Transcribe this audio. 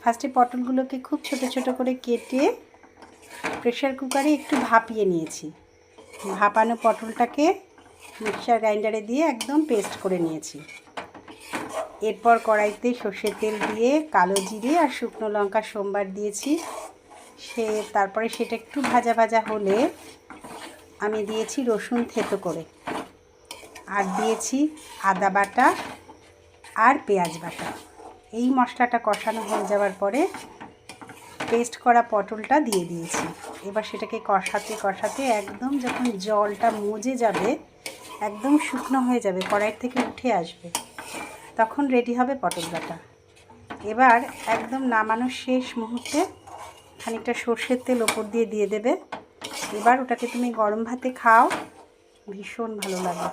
ফার্স্টে পটলগুলোকে খুব ছোট ছোট করে কেটে প্রেসার কুকারে একটু ভাপিয়ে নিয়েছি। ভাপানো পটলটাকে মিক্সার গ্রাইন্ডারে দিয়ে একদম পেস্ট করে নিয়েছি। এরপর কড়াইতে সর্ষের তেল দিয়ে কালো জিরে আর শুকনো লঙ্কা সোমবার দিয়েছি। তারপরে সেটা একটু ভাজা ভাজা হলে আমি দিয়েছি রসুন থেতো করে, আর দিয়েছি আদা বাটা আর পেঁয়াজ বাটা। এই মশলাটা কষানো হয়ে যাওয়ার পরে পেস্ট করা পটলটা দিয়ে দিয়েছি। এবার সেটাকে কষাতে কষাতে একদম যখন জলটা মজে যাবে, একদম শুকনো হয়ে যাবে, কড়াই থেকে উঠে আসবে, তখন রেডি হবে পটল বাটা। এবার একদম নামানোর শেষ মুহূর্তে খানিকটা সর্ষের তেল ওপর দিয়ে দেবে। এবার ওটাকে তুমি গরম ভাতে খাও, ভীষণ ভালো লাগে।